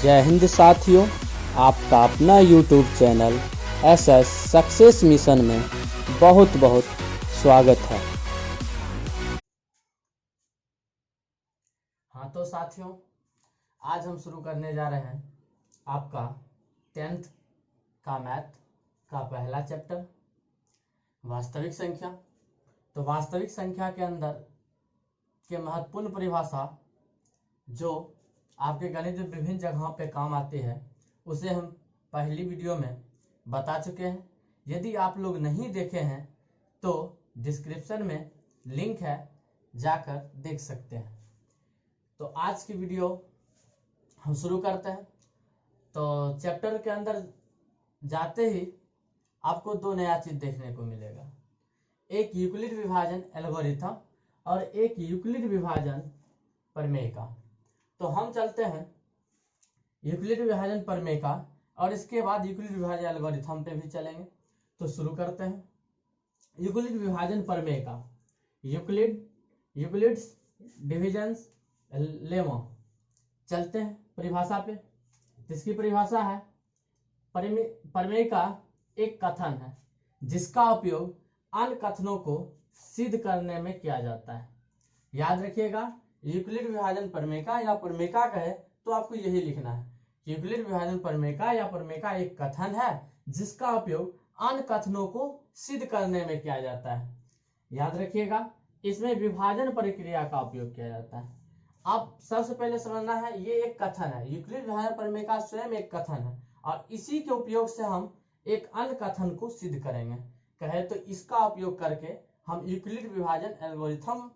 जय हिंद साथियों, आपका अपना YouTube channel SS success mission में बहुत बहुत स्वागत है। हाँ तो साथियों, आज हम शुरू करने जा रहे हैं आपका 10th का मैथ का पहला चैप्टर वास्तविक संख्या। तो वास्तविक संख्या के अंदर के महत्वपूर्ण परिभाषा जो आपके गणित में विभिन्न जगहों पे काम आती है उसे हम पहली वीडियो में बता चुके हैं। यदि आप लोग नहीं देखे हैं तो डिस्क्रिप्शन में लिंक है, जाकर देख सकते हैं। तो आज की वीडियो हम शुरू करते हैं। तो चैप्टर के अंदर जाते ही आपको दो नया चीज देखने को मिलेगा, एक यूक्लिड विभाजन एल्गोरिथम और एक यूक्लिड विभाजन प्रमेय का। तो हम चलते हैं यूक्लिड विभाजन प्रमेय का और इसके बाद यूक्लिड विभाजन एल्गोरिथम पे भी चलेंगे। तो शुरू करते हैं यूक्लिड विभाजन प्रमेय का। Euclid's divisions lemma. चलते हैं परिभाषा पे। इसकी परिभाषा है, प्रमेय का एक कथन है जिसका उपयोग अन्य कथनों को सिद्ध करने में किया जाता है। याद रखिएगा, यूक्लिड विभाजन प्रमेय का या प्रमेय का कहे तो आपको यही लिखना है। यूक्लिड विभाजन प्रमेय का या प्रमेय का एक कथन है जिसका उपयोग अन्य कथनों को सिद्ध करने में किया जाता है। याद रखिएगा, इसमें विभाजन प्रक्रिया का उपयोग किया जाता है। अब सबसे पहले समझना है, ये एक कथन है। यूक्लिड विभाजन प्रमेय का स्वयं एक कथन है और इसी के उपयोग से हम एक अन्य कथन को सिद्ध करेंगे। कहे तो इसका उपयोग करके हम यूक्लिड विभाजन एल्गोरिथम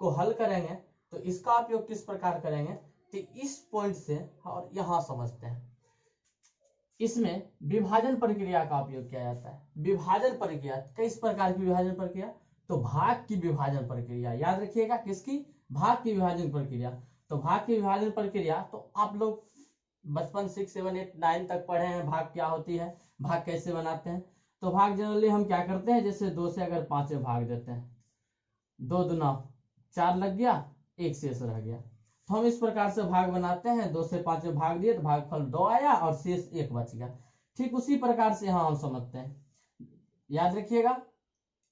को हल करेंगे। तो इसका उपयोग किस प्रकार करेंगे, तो इस पॉइंट से और यहां समझते हैं। इसमें विभाजन प्रक्रिया का उपयोग किया जाता है। विभाजन प्रक्रिया किस प्रकार की विभाजन प्रक्रिया, तो भाग की विभाजन प्रक्रिया। याद रखिएगा, किसकी, भाग की विभाजन प्रक्रिया। तो भाग की विभाजन प्रक्रिया तो आप लोग बचपन 6, 7, 8, 9 तक पढ़े हैं, भाग क्या होती है, भाग कैसे बनाते हैं। तो भाग जनरली हम क्या करते हैं, जैसे 2 से अगर 5 में भाग देते हैं, 2 दूना 4 लग गया, 1 शेष रह गया। तो हम इस प्रकार से भाग बनाते हैं। 2 से 5 में भाग दिए तो भागफल 2 आया और शेष 1 बच गया। ठीक उसी प्रकार से यहाँ हम समझते हैं। याद रखिएगा,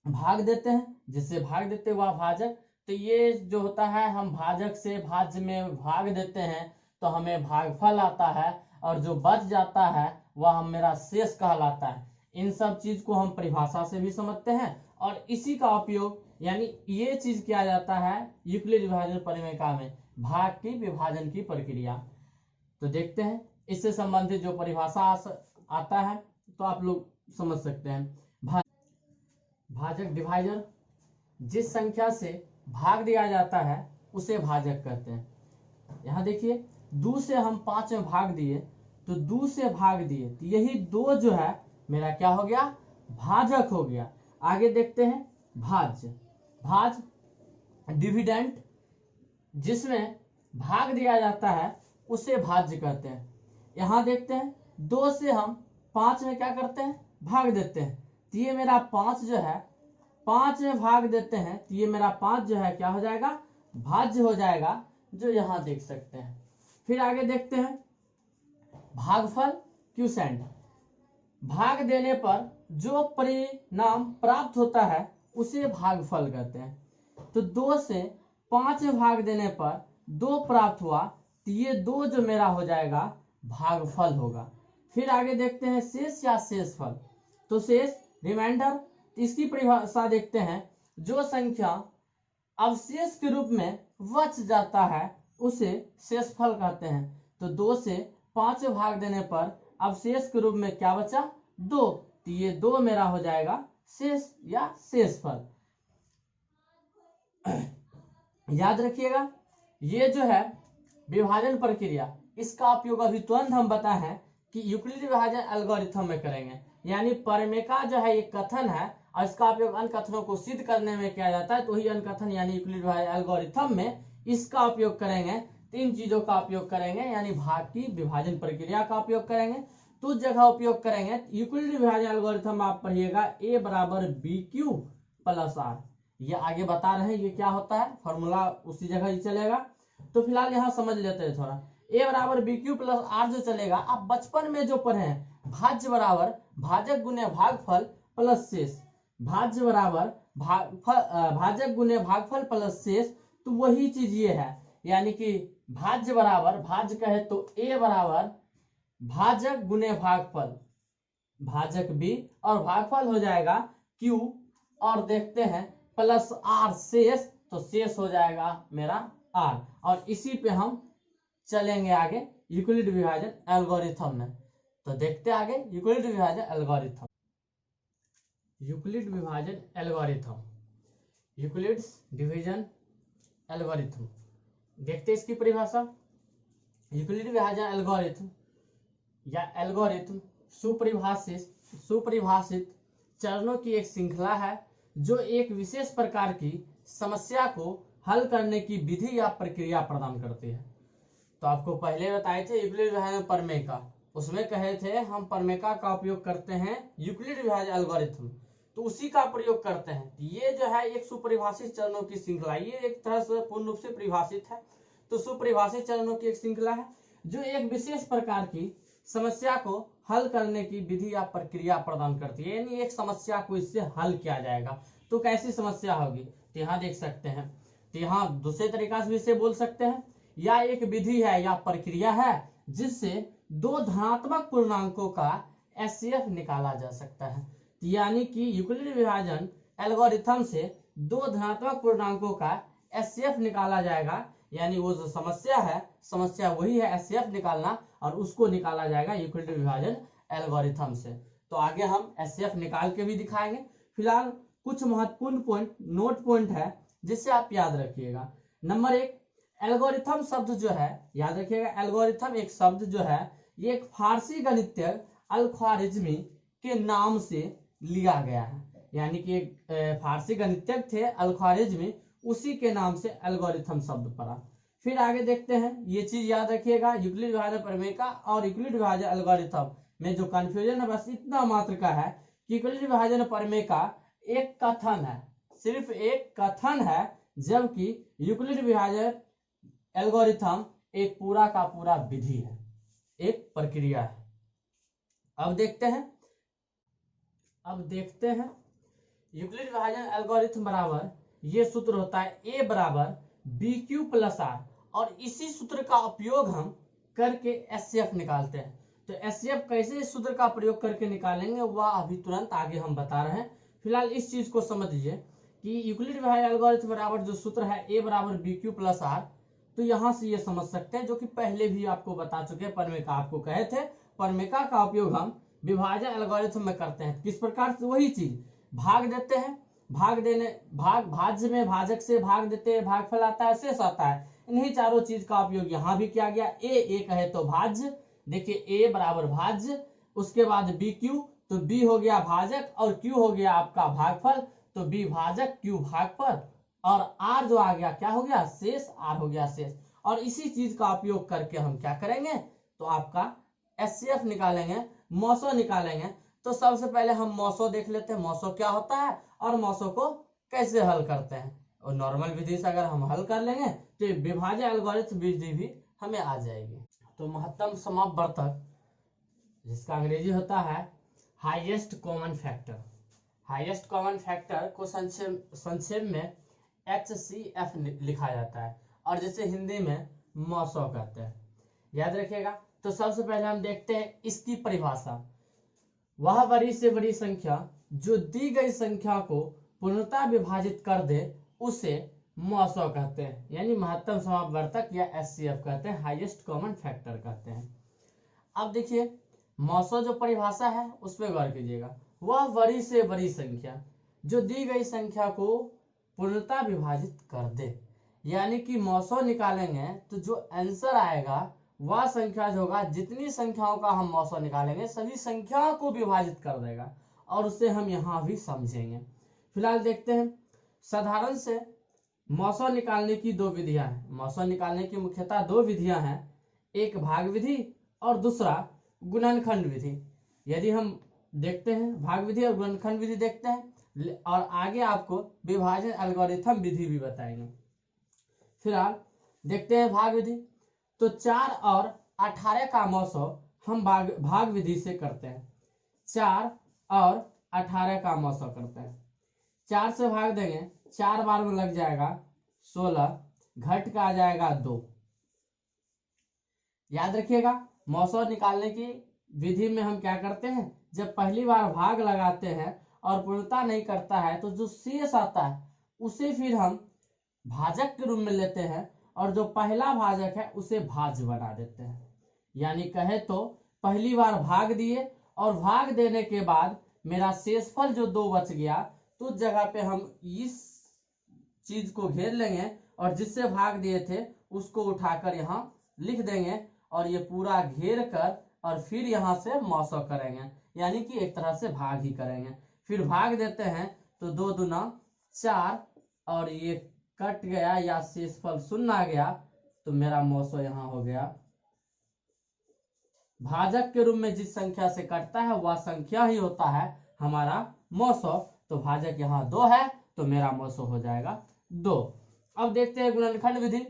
भाग देते हैं, जिससे भाग देते वह भाजक। तो ये जो होता है, हम भाजक से भाज्य में भाग देते हैं तो हमें भागफल आता है और जो बच जाता है वह हम मेरा शेष कहलाता है। इन सब चीज को हम परिभाषा से भी समझते हैं और इसी का उपयोग, यानी ये चीज किया जाता है यूक्लिड विभाजन प्रमेय में, भाग की विभाजन की प्रक्रिया। तो देखते हैं इससे संबंधित जो परिभाषा आता है तो आप लोग समझ सकते हैं। भाजक डिवाइजर, जिस संख्या से भाग दिया जाता है उसे भाजक कहते हैं। यहाँ देखिए, 2 से हम 5 में भाग दिए तो 2 से भाग दिए तो यही 2 जो है मेरा क्या हो गया, भाजक हो गया। आगे देखते हैं भाज्य। डिविडेंट, जिसमें भाग दिया जाता है उसे भाज्य कहते हैं। यहां देखते हैं 2 से हम 5 में क्या करते हैं, भाग देते हैं। तो ये मेरा 5 जो है, 5 में भाग देते हैं तो ये मेरा 5 जो है क्या हो जाएगा, भाज्य हो जाएगा, जो यहां देख सकते हैं। फिर आगे देखते हैं भागफल क्यूसेंट। भाग देने पर जो परिणाम प्राप्त होता है उसे भागफल कहते हैं। तो 2 से 5 में भाग देने पर 2 प्राप्त हुआ तो ये 2 जो मेरा हो जाएगा भागफल होगा। फिर आगे देखते हैं शेष या शेषफल। तो शेष रिमाइंडर, इसकी परिभाषा देखते हैं, जो संख्या अवशेष के रूप में बच जाता है उसे शेषफल कहते हैं। तो 2 से 5 में भाग देने पर अवशेष के रूप में क्या बचा, 2। तो ये 2 मेरा हो जाएगा शेष या शेषफल। याद रखिएगा, ये जो है विभाजन प्रक्रिया, इसका उपयोग अभी तुरंत हम बताए हैं कि यूक्लिड विभाजन एल्गोरिथम में करेंगे। यानी प्रमेय का जो है एक कथन है और इसका उपयोग अन्य कथनों को सिद्ध करने में किया जाता है। तो ही अन्य कथन यानी यूक्लिड विभाजन एल्गोरिथम में इसका उपयोग करेंगे। 3 चीजों का उपयोग करेंगे, यानी भाग की विभाजन प्रक्रिया का उपयोग करेंगे, तो जगह उपयोग करेंगे यूक्लिड विभाजन एल्गोरिथम। आप पढ़िएगा a बराबर BQ प्लस R, ये आगे बता रहे हैं ये क्या होता है, फॉर्मूला उसी जगह ही चलेगा। तो फिलहाल यहाँ समझ लेते हैं थोड़ा। ए बराबर बी क्यू प्लस आर जो चलेगा, आप बचपन में जो पढ़े हैं, भाज्य बराबर भाजक गुने भागफल प्लस शेष, भाज्य बराबर भाजक गुने भागफल प्लस शेष, तो वही चीज ये है, यानी कि भाज्य बराबर, भाज्य कहे तो ए बराबर भाजक गुने भागफल, भाजक बी और भागफल हो जाएगा क्यू, और देखते हैं प्लस आर शेष, तो शेष हो जाएगा मेरा आर। और इसी पे हम चलेंगे आगे यूक्लिड विभाजन एल्गोरिथम में। तो देखते आगे यूक्लिड विभाजन एल्गोरिथम। यूक्लिड विभाजन एल्गोरिथम, यूक्लिड्स डिवीजन एल्गोरिथम, देखते इसकी परिभाषा। यूक्लिड विभाजन एल्गोरिथम या एल्गोरिथम सुपरिभाषित चरणों की एक श्रृंखला है जो एक विशेष प्रकार की समस्या को हल करने की विधि या प्रक्रिया प्रदान करती है। तो आपको पहले बताए थे यूक्लिड विभाजन प्रमेय का, उसमें कहे थे हम प्रमेय का उपयोग करते हैं यूक्लिड विभाजन एल्गोरिथम, तो उसी का प्रयोग करते हैं। ये जो है एक सुपरिभाषित चरणों की श्रृंखला, ये एक तरह से पूर्ण रूप से परिभाषित है। तो सुपरिभाषित चरणों की एक श्रृंखला है जो एक विशेष प्रकार की समस्या को हल करने की विधि या प्रक्रिया प्रदान करती है, यानी एक समस्या को इससे हल किया जाएगा। तो कैसी समस्या होगी, तो यहाँ देख सकते हैं, तो यहाँ दूसरे तरीका से भी इसे बोल सकते हैं, या एक विधि है या प्रक्रिया है जिससे दो धनात्मक पूर्णांकों का एचसीएफ निकाला जा सकता है। यानी कि यूक्लिड विभाजन एल्गोरिथम से दो धनात्मक पूर्णांकों का एचसीएफ निकाला जाएगा, यानी वो जो समस्या है, समस्या वही है एचसीएफ निकालना, और उसको निकाला जाएगा यूक्लिड विभाजन एल्गोरिथम से। तो आगे हम एचसीएफ निकाल के भी दिखाएंगे। फिलहाल कुछ महत्वपूर्ण पॉइंट, नोट पॉइंट है जिससे आप याद रखिएगा। नंबर 1, एल्गोरिथम शब्द जो है, याद रखिएगा, एल्गोरिथम एक शब्द जो है ये एक फारसी गणितज्ञ अल-ख्वारिज़मी के नाम से लिया गया है, यानी कि एक फारसी गणितज्ञ थे अल-ख्वारिज़मी, उसी के नाम से एल्गोरिथम शब्द पड़ा। फिर आगे देखते हैं, ये चीज याद रखिएगा, यूक्लिड विभाजन प्रमेय का और यूक्लिड विभाजन एल्गोरिथम में जो कंफ्यूजन है बस इतना मात्र का है कि यूक्लिड विभाजन प्रमेय का एक कथन है, सिर्फ एक कथन है, जबकि यूक्लिड विभाजन एल्गोरिथम एक पूरा का पूरा विधि है, एक प्रक्रिया है। अब देखते हैं यूक्लिड विभाजन एल्गोरिथम बराबर ये सूत्र होता है ए बराबर बी क्यू प्लस आर, और इसी सूत्र का उपयोग हम करके एचसीएफ निकालते हैं। तो एचसीएफ कैसे इस सूत्र का प्रयोग करके निकालेंगे वह अभी तुरंत आगे हम बता रहे हैं। फिलहाल इस चीज को समझिए कि यूक्लिड विभाजन एल्गोरिथम बराबर जो सूत्र है ए बराबर बी क्यू प्लस आर, तो यहां से ये समझ सकते हैं, जो कि पहले भी आपको बता चुके हैं, प्रमेय का आपको कहे थे, प्रमेय का उपयोग हम विभाजन एल्गोरिथम में करते हैं। किस प्रकार से, वही चीज, भाग देते हैं, भाज्य में भाजक से भाग देते हैं, भागफल आता है, शेष आता है, इन्हीं चारों चीज का उपयोग यहाँ भी किया गया। ए कहे तो भाज्य, देखिए ए बराबर भाज्य, उसके बाद बी क्यू, तो बी हो गया भाजक और क्यू हो गया आपका भागफल, तो बी भाजक क्यू भागफल, और आर जो आ गया क्या हो गया, शेष, आर हो गया शेष। और इसी चीज का उपयोग करके हम क्या करेंगे, तो आपका एचसीएफ निकालेंगे, मौसो निकालेंगे। तो सबसे पहले हम मौसो देख लेते हैं, मौसो क्या होता है और मौसो को कैसे हल करते हैं। और नॉर्मल विधि से अगर हम हल कर लेंगे तो विभाजन एल्गोरिथम विधि भी हमें आ जाएगी। तो महत्तम समवर्तक, जिसका अंग्रेजी होता है highest common factor, highest common factor को संक्षेप में HCF लिखा जाता है, और जिसे हिंदी में मौसो कहते हैं, याद रखिएगा। तो सबसे पहले हम देखते हैं इसकी परिभाषा। वह बड़ी से बड़ी संख्या जो दी गई संख्या को पूर्णतः विभाजित कर दे उसे मौसो कहते हैं, यानी महत्तम समवर्तक या HCF कहते हैं, हाईएस्ट कॉमन फैक्टर कहते हैं। अब देखिए मौसो जो परिभाषा है उस पर गौर कीजिएगा। वह बड़ी से बड़ी संख्या जो दी गई संख्या को पूर्णतः विभाजित कर दे, यानी कि मौसो निकालेंगे तो जो आंसर आएगा वह संख्या जो होगा, जितनी संख्याओं का हम मौसो निकालेंगे सभी संख्याओं को विभाजित कर देगा, और उसे हम यहाँ भी समझेंगे। फिलहाल देखते हैं, साधारण से मौसो निकालने की दो विधियां हैं। मौसो निकालने की मुख्यतः दो विधियां हैं, एक भाग विधि और दूसरा गुणनखंड विधि। यदि हम देखते हैं भाग विधि और गुणनखंड विधि देखते हैं, और आगे आपको विभाजन एल्गोरिथम विधि भी बताएंगे। फिलहाल देखते हैं भाग विधि। तो 4 और 18 का मौसो हम भाग विधि से करते हैं। 4 और 18 का मौसो करते हैं। 4 से भाग देंगे, 4 बार में लग जाएगा 16, घट का आ जाएगा 2। याद रखिएगा, मौसो निकालने की विधि में हम क्या करते हैं, जब पहली बार भाग लगाते हैं और पूर्णता नहीं करता है तो जो शेष आता है उसे फिर हम भाजक के रूप में लेते हैं और जो पहला भाजक है उसे भाज्य बना देते हैं। यानी कहे तो पहली बार भाग दिए और भाग देने के बाद मेरा शेषफल जो 2 बच गया तो उस जगह पे हम इस चीज को घेर लेंगे और जिससे भाग दिए थे उसको उठाकर यहाँ लिख देंगे और ये पूरा घेर कर और फिर यहाँ से मौसो करेंगे, यानी कि एक तरह से भाग ही करेंगे। फिर भाग देते हैं तो 2 दूना 4 और ये कट गया या शेषफल 0 आ गया तो मेरा मौसो यहाँ हो गया। भाजक के रूप में जिस संख्या से कटता है वह संख्या ही होता है हमारा मौसो। तो भाजक यहाँ 2 है तो मेरा मौसो हो जाएगा 2। अब देखते हैं गुणनखंड विधि।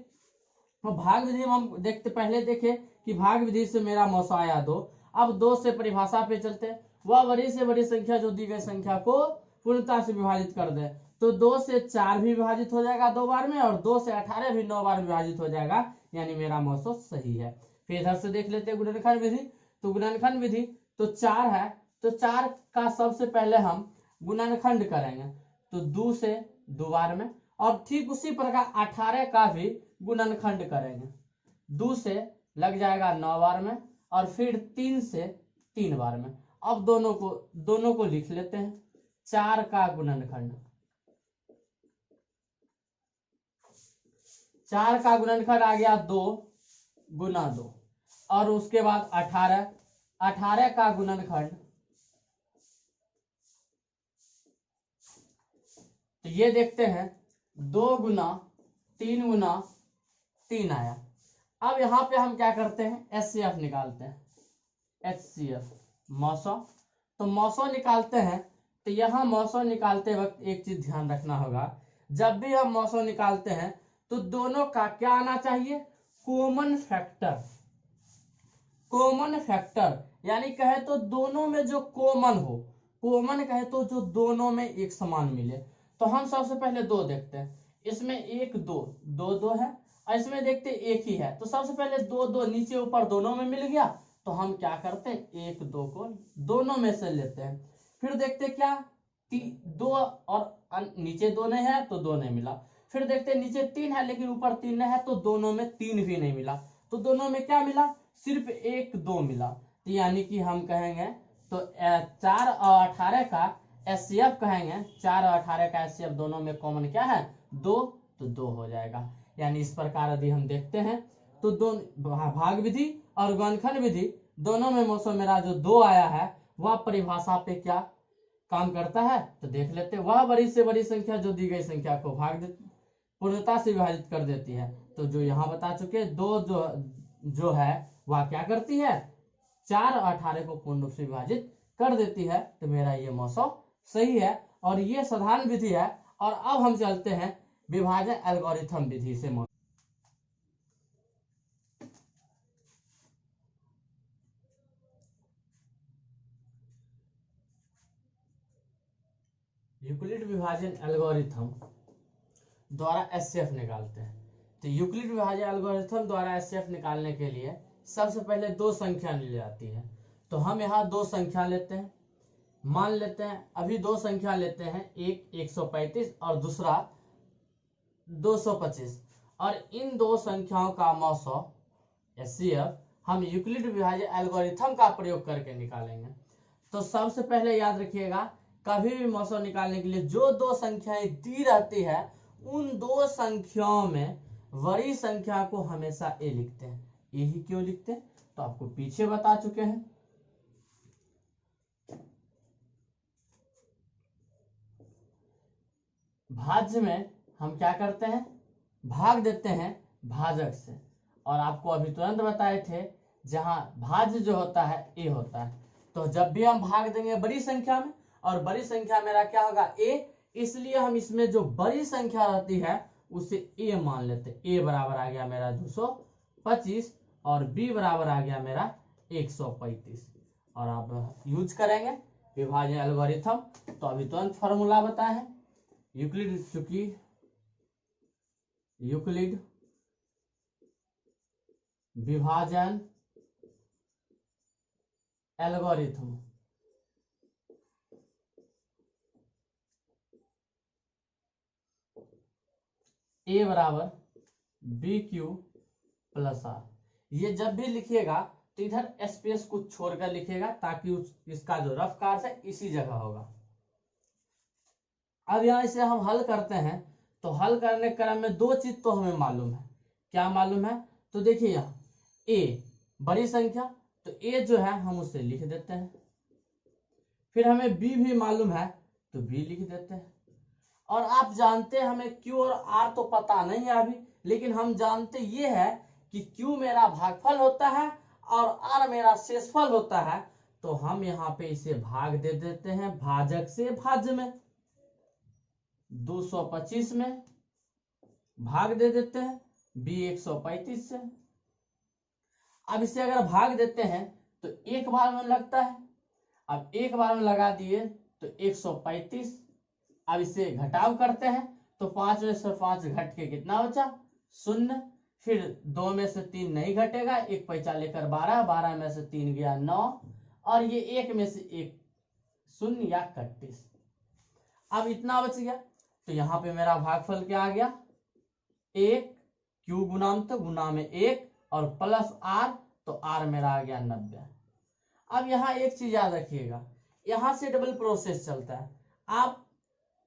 तो भाग विधि में हम देखते, पहले देखे कि भाग विधि से मेरा मौसो आया 2। अब 2 से परिभाषा पे चलते, वह बड़ी से बड़ी संख्या जो दी गई संख्या को पूर्णता से विभाजित कर दे। तो 2 से 4 भी विभाजित हो जाएगा 2 बार में और 2 से 18 भी 9 बार विभाजित हो जाएगा, यानी मेरा मौसो सही है। फिर इधर से देख लेते हैं गुणनखंड विधि। तो गुणनखंड विधि तो 4 है तो 4 का सबसे पहले हम गुणनखंड करेंगे तो 2 से 2 बार में, और ठीक उसी प्रकार 18 का भी गुणनखंड करेंगे 2 से लग जाएगा 9 बार में और फिर 3 से 3 बार में। अब दोनों को लिख लेते हैं। 4 का गुणनखंड, 4 का गुणनखंड आ गया 2 गुना 2 और उसके बाद 18 का गुणनखंड, तो ये देखते हैं 2 गुना 3 गुना 3 आया। अब यहाँ पे हम क्या करते हैं, HCF निकालते हैं। HCF मौसो, तो मौसो निकालते हैं तो यहाँ मौसो निकालते वक्त एक चीज ध्यान रखना होगा, जब भी हम मौसो निकालते हैं तो दोनों का क्या आना चाहिए, कॉमन फैक्टर। कॉमन फैक्टर यानी कहे तो दोनों में जो कॉमन हो, कॉमन कहे तो जो दोनों में एक समान मिले। तो हम सबसे पहले 2 देखते हैं, इसमें 1 2 2 2 है और इसमें देखते एक ही है। तो सबसे पहले 2 2 नीचे ऊपर दोनों में मिल गया तो हम क्या करते हैं 1 2 को दोनों में से लेते हैं। फिर देखते क्या 2 और नीचे 2 नहीं है तो 2 नहीं मिला। फिर देखते नीचे 3 है लेकिन ऊपर 3 नहीं है तो दोनों में 3 भी नहीं मिला। तो दोनों में क्या मिला, सिर्फ 1 2 मिला। तो यानी कि हम कहेंगे तो 4 और 18 का HCF कहेंगे, 4 और 18 का HCF दोनों में कॉमन क्या है 2, तो 2 हो जाएगा। यानी इस प्रकार यदि हम देखते हैं तो भाग विधि और गुणनखंड विधि दोनों में मौसो मेरा जो 2 आया है वह परिभाषा पे क्या काम करता है तो देख लेते हैं। वह बड़ी से बड़ी संख्या जो दी गई संख्या को पूर्णता से विभाजित कर देती है। तो जो यहाँ बता चुके 2 जो है वह क्या करती है 4 और 18 को पूर्ण रूप से विभाजित कर देती है। तो मेरा ये मौसो सही है और ये साधारण विधि है। और अब हम चलते हैं विभाजन एल्गोरिथम विधि से। यूक्लिड विभाजन एल्गोरिथम द्वारा HCF निकालते हैं। तो यूक्लिड विभाजन एल्गोरिथम द्वारा HCF निकालने के लिए सबसे पहले 2 संख्या ली जाती है। तो हम यहाँ 2 संख्या लेते हैं, मान लेते हैं अभी 2 संख्या लेते हैं, एक 135 और दूसरा 225 और इन 2 संख्याओं का मौसो HCF हम यूक्लिड विभाजन एल्गोरिथम का प्रयोग करके निकालेंगे। तो सबसे पहले याद रखिएगा कभी भी मौसो निकालने के लिए जो 2 संख्याएं दी रहती है उन 2 संख्याओं में बड़ी संख्या को हमेशा A लिखते हैं। यही क्यों लिखते हैं तो आपको पीछे बता चुके हैं। भाज्य में हम क्या करते हैं, भाग देते हैं भाजक से, और आपको अभी तुरंत बताए थे जहां भाज्य जो होता है A होता है। तो जब भी हम भाग देंगे बड़ी संख्या में, और बड़ी संख्या मेरा क्या होगा A, इसलिए हम इसमें जो बड़ी संख्या रहती है उसे A मान लेते हैं। A बराबर आ गया मेरा 25 और b बराबर आ गया मेरा 135। और आप यूज करेंगे विभाजन एल्गोरिथम। तो अभी तुरंत फॉर्मूला बताए हैं यूक्लिड, चूंकि यूक्लिड विभाजन एल्गोरिथम ए बराबर बी क्यू प्लस आर। ये जब भी लिखिएगा तो इधर स्पेस कुछ छोड़कर लिखिएगा ताकि इसका जो रफ कार्य है इसी जगह होगा। अब यहाँ इसे हम हल करते हैं तो हल करने के क्रम में दो चीज तो हमें मालूम है। क्या मालूम है? तो देखिए यहाँ ए बड़ी संख्या, तो ए जो है हम उसे लिख देते हैं। फिर हमें बी भी मालूम है तो बी लिख देते हैं। और आप जानते हैं हमें क्यू और आर तो पता नहीं है अभी, लेकिन हम जानते ये है कि क्यू मेरा भागफल होता है और आर मेरा शेषफल होता है। तो हम यहाँ पे इसे भाग दे देते हैं भाजक से भाज्य में, 225 में भाग दे देते हैं बी 135 से। अब इसे अगर भाग देते हैं तो एक बार में लगता है। अब एक बार में लगा दिए तो 135। अब इसे घटाव करते हैं तो 5 में से 5 घट के कितना बचा? 0। फिर 2 में से 3 नहीं घटेगा, एक पैसा लेकर 12, 12 में से 3 गया 9, और ये 1 में से 1 0 या 31। अब इतना बच गया तो यहाँ पे मेरा भागफल क्या आ गया? 1 क्यू गुणांत गुना में 1 और प्लस आर, तो आर मेरा आ गया 90। अब यहाँ एक चीज याद रखिएगा, यहाँ से डबल प्रोसेस चलता है। आप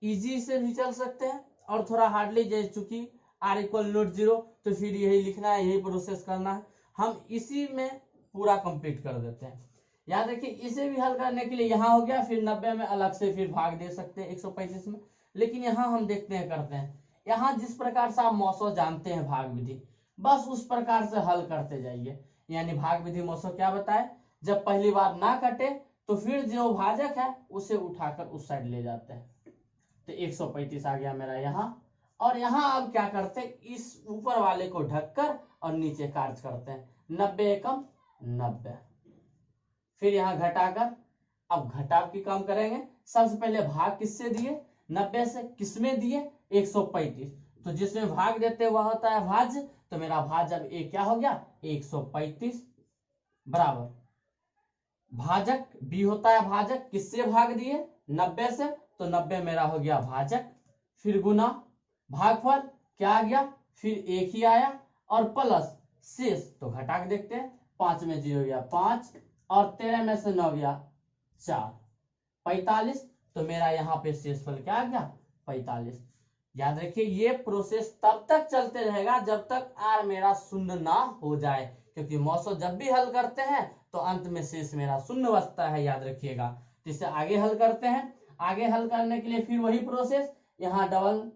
इजी से भी चल सकते हैं और थोड़ा हार्डली, जैसे चूंकि r = 0 तो फिर यही लिखना है, यही प्रोसेस करना है। हम इसी में पूरा कंप्लीट कर देते हैं। याद रखिए इसे भी हल करने के लिए यहाँ हो गया, फिर 90 में अलग से फिर भाग दे सकते हैं 135 में। लेकिन यहाँ हम देखते हैं करते हैं, यहाँ जिस प्रकार से आप मौसो जानते हैं भाग विधि, बस उस प्रकार से हल करते जाइए। यानी भाग विधि मौसो क्या बताए? जब पहली बार ना कटे तो फिर जो भाजक है उसे उठाकर उस साइड ले जाते हैं। तो 135 आ गया मेरा यहाँ। और यहाँ अब क्या करते हैं, इस ऊपर वाले को ढककर और नीचे कार्य करते हैं, 90 एकम 90। फिर यहाँ घटाकर अब घटाव की काम करेंगे। सबसे पहले भाग किससे दिए? 90 से। किसमें दिए? 135। तो जिसमें भाग देते वह होता है भाज्य, तो मेरा भाज्य अब ए क्या हो गया? 135 बराबर भाजक बी होता है भाजक, किससे भाग दिए? 90 से, तो 90 मेरा हो गया भाजक। फिर गुना भागफल क्या आ गया? फिर एक ही आया और प्लस शेष, तो घटा के देखते हैं। 5 में 0 गया 5 और 13 में से 9 गया 4, 45। तो मेरा यहाँ पे शेषफल क्या आ गया? 45। याद रखिए ये प्रोसेस तब तक चलते रहेगा जब तक आर मेरा शून्य ना हो जाए, क्योंकि मौसो जब भी हल करते हैं तो अंत में शेष मेरा शून्य बचता है, याद रखिएगा। तो इसे आगे हल करते हैं। आगे हल करने के लिए फिर वही प्रोसेस, यहाँ डबल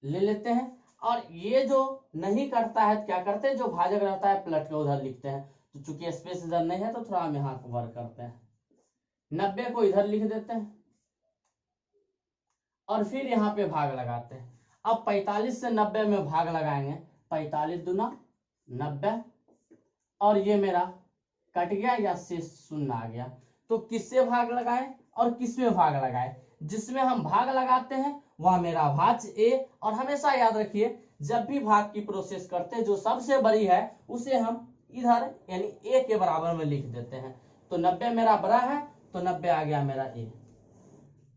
ले लेते हैं। और ये जो नहीं करता है क्या करते हैं, जो भाजक रहता है पलट के उधर लिखते हैं। तो चूंकि स्पेस इधर नहीं है तो थोड़ा हम यहाँ कवर करते हैं, 90 को इधर लिख देते हैं और फिर यहाँ पे भाग लगाते हैं। अब 45 से 90 में भाग लगाएंगे, 45 दूना 90, और ये मेरा कट गया या शेष शून्य आ गया। तो किससे भाग लगाए और किसमें भाग लगाए? जिसमें हम भाग लगाते हैं वह मेरा भाज्य ए। और हमेशा याद रखिए जब भी भाग की प्रोसेस करते हैं जो सबसे बड़ी है उसे हम इधर यानी ए के बराबर में लिख देते हैं। तो 90 मेरा बड़ा है तो 90 आ गया मेरा ए।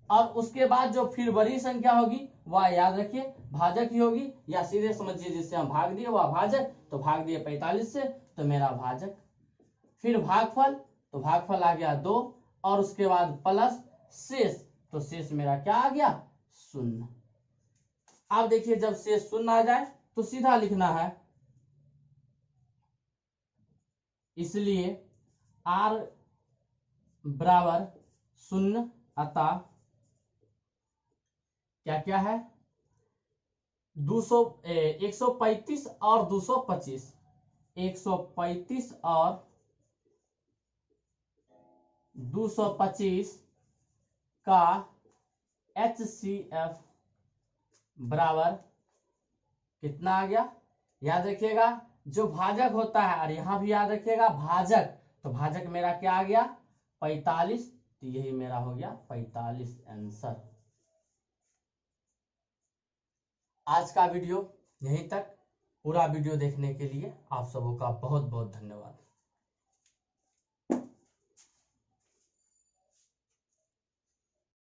और उसके बाद जो फिर बड़ी संख्या होगी वह याद रखिए भाजक ही होगी, या सीधे समझिए जिससे हम भाग दिए वह भाजक, तो भाग दिए 45 से, तो मेरा भाजक। फिर भागफल, तो भागफल आ गया 2 और उसके बाद प्लस शेष, तो शेष मेरा क्या आ गया? 0। अब देखिए जब शेष 0 आ जाए तो सीधा लिखना है, इसलिए r बराबर 0, अतः क्या क्या है? 135 और 225, 135 और 225 का HCF बराबर कितना आ गया? याद रखिएगा जो भाजक होता है, और यहां भी याद रखिएगा भाजक, तो भाजक मेरा क्या आ गया 45, तो यही मेरा हो गया 45 आंसर। आज का वीडियो यहीं तक। पूरा वीडियो देखने के लिए आप सबों का बहुत बहुत धन्यवाद।